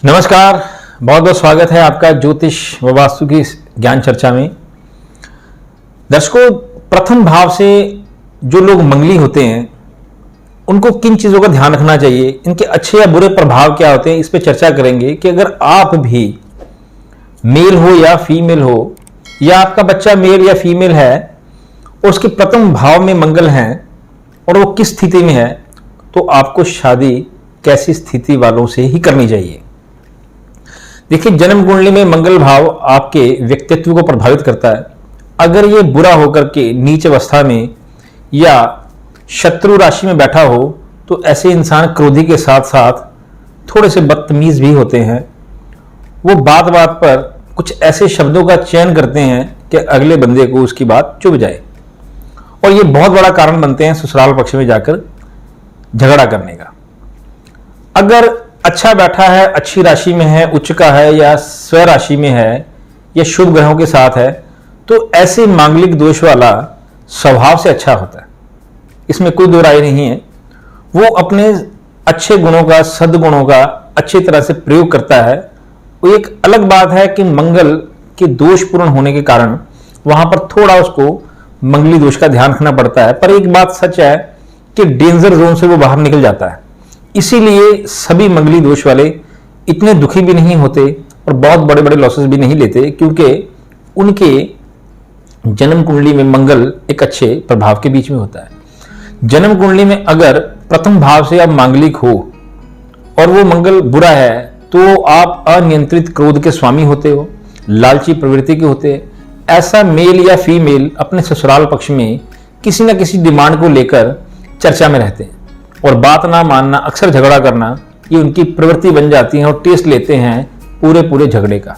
नमस्कार, बहुत बहुत स्वागत है आपका ज्योतिष व वास्तु की ज्ञान चर्चा में। दर्शकों, प्रथम भाव से जो लोग मंगली होते हैं उनको किन चीज़ों का ध्यान रखना चाहिए, इनके अच्छे या बुरे प्रभाव क्या होते हैं, इस पर चर्चा करेंगे कि अगर आप भी मेल हो या फीमेल हो या आपका बच्चा मेल या फीमेल है और उसके प्रथम भाव में मंगल हैं और वो किस स्थिति में है, तो आपको शादी कैसी स्थिति वालों से ही करनी चाहिए। देखिए, जन्म कुंडली में मंगल भाव आपके व्यक्तित्व को प्रभावित करता है। अगर ये बुरा होकर के नीच अवस्था में या शत्रु राशि में बैठा हो तो ऐसे इंसान क्रोधी के साथ साथ थोड़े से बदतमीज भी होते हैं। वो बात बात पर कुछ ऐसे शब्दों का चयन करते हैं कि अगले बंदे को उसकी बात चुभ जाए और ये बहुत बड़ा कारण बनते हैं ससुराल पक्ष में जाकर झगड़ा करने का। अगर अच्छा बैठा है, अच्छी राशि में है, उच्च का है या स्व राशि में है या शुभ ग्रहों के साथ है, तो ऐसे मांगलिक दोष वाला स्वभाव से अच्छा होता है, इसमें कोई दो राय नहीं है। वो अपने अच्छे गुणों का, सद्गुणों का अच्छी तरह से प्रयोग करता है। वो एक अलग बात है कि मंगल के दोषपूर्ण होने के कारण वहां पर थोड़ा उसको मंगली दोष का ध्यान रखना पड़ता है। पर एक बात सच है कि डेंजर जोन से वो बाहर निकल जाता है। इसीलिए सभी मंगली दोष वाले इतने दुखी भी नहीं होते और बहुत बड़े बड़े लॉसेस भी नहीं लेते, क्योंकि उनके जन्म कुंडली में मंगल एक अच्छे प्रभाव के बीच में होता है। जन्म कुंडली में अगर प्रथम भाव से आप मांगलिक हो और वो मंगल बुरा है तो आप अनियंत्रित क्रोध के स्वामी होते हो, लालची प्रवृत्ति के होते हैं। ऐसा मेल या फीमेल अपने ससुराल पक्ष में किसी न किसी डिमांड को लेकर चर्चा में रहते हैं और बात ना मानना, अक्सर झगड़ा करना, ये उनकी प्रवृत्ति बन जाती है और टेस्ट लेते हैं पूरे झगड़े का।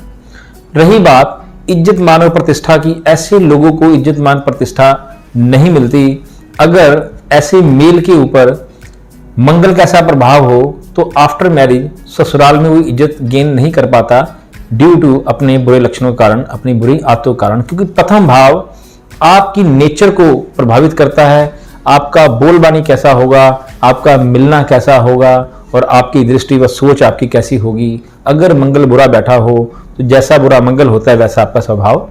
रही बात इज्जत मान और प्रतिष्ठा की, ऐसे लोगों को इज्जत मान प्रतिष्ठा नहीं मिलती। अगर ऐसे मेल के ऊपर मंगल का ऐसा प्रभाव हो तो आफ्टर मैरिज ससुराल में वो इज्जत गेन नहीं कर पाता ड्यू टू अपने बुरे लक्षणों के कारण, अपनी बुरी आदतों के कारण। क्योंकि प्रथम भाव आपकी नेचर को प्रभावित करता है। आपका बोलबानी कैसा होगा, आपका मिलना कैसा होगा और आपकी दृष्टि व सोच आपकी कैसी होगी। अगर मंगल बुरा बैठा हो तो जैसा बुरा मंगल होता है वैसा आपका स्वभाव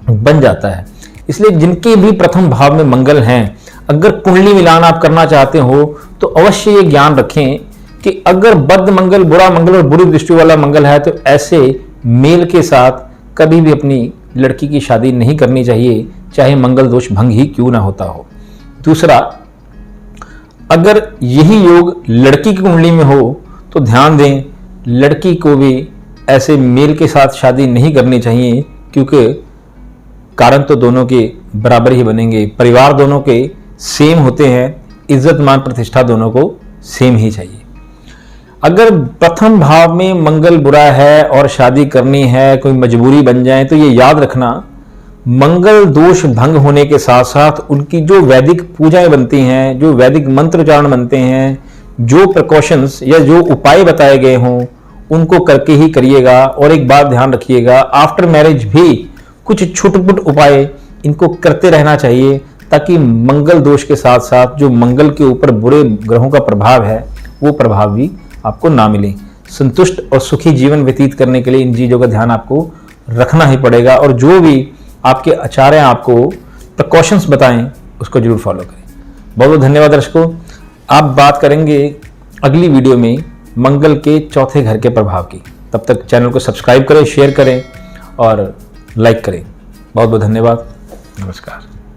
बन जाता है। इसलिए जिनके भी प्रथम भाव में मंगल हैं, अगर कुंडली मिलान आप करना चाहते हो तो अवश्य ये ज्ञान रखें कि अगर बद्ध मंगल, बुरा मंगल और बुरी दृष्टि वाला मंगल है तो ऐसे मेल के साथ कभी भी अपनी लड़की की शादी नहीं करनी चाहिए, चाहे मंगल दोष भंग ही क्यों ना होता हो। दूसरा, अगर यही योग लड़की की कुंडली में हो तो ध्यान दें, लड़की को भी ऐसे मेल के साथ शादी नहीं करनी चाहिए, क्योंकि कारण तो दोनों के बराबर ही बनेंगे। परिवार दोनों के सेम होते हैं, इज्जत मान प्रतिष्ठा दोनों को सेम ही चाहिए। अगर प्रथम भाव में मंगल बुरा है और शादी करनी है, कोई मजबूरी बन जाए, तो ये याद रखना, मंगल दोष भंग होने के साथ साथ उनकी जो वैदिक पूजाएं बनती हैं, जो वैदिक मंत्रोच्चारण बनते हैं, जो प्रिकॉशंस या जो उपाय बताए गए हों उनको करके ही करिएगा। और एक बात ध्यान रखिएगा, आफ्टर मैरिज भी कुछ छुटपुट उपाय इनको करते रहना चाहिए, ताकि मंगल दोष के साथ साथ जो मंगल के ऊपर बुरे ग्रहों का प्रभाव है वो प्रभाव भी आपको ना मिले। संतुष्ट और सुखी जीवन व्यतीत करने के लिए इन चीज़ों का ध्यान आपको रखना ही पड़ेगा और जो भी आपके आचार्य आपको प्रिकॉशंस बताएं उसको जरूर फॉलो करें। बहुत बहुत धन्यवाद दर्शकों। आप बात करेंगे अगली वीडियो में मंगल के चौथे घर के प्रभाव की। तब तक चैनल को सब्सक्राइब करें, शेयर करें और लाइक करें। बहुत बहुत धन्यवाद। नमस्कार।